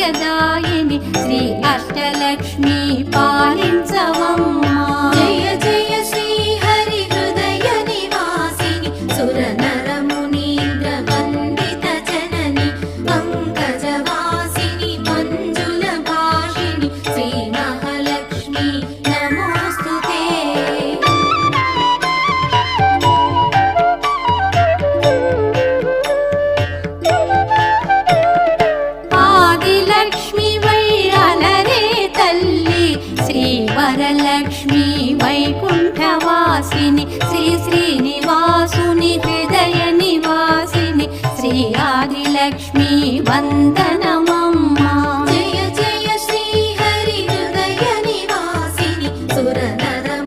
భాగ్యదాయిని శ్రీ అష్టలక్ష్మి పాలించవమ్మా. జయ జయ శ్రీ హరి హృదయ నివాసిని సురనర మునీంద్ర వందిత జనని పంకజవాసిని మంజుల భాషిణి శ్రీ మహాలక్ష్మి నమోస్తుతే. ఆదిలక్ష్మి వైరలరే తల్లి శ్రీ వరలక్ష్మి వైకుంఠవాసిని శ్రీ శ్రీ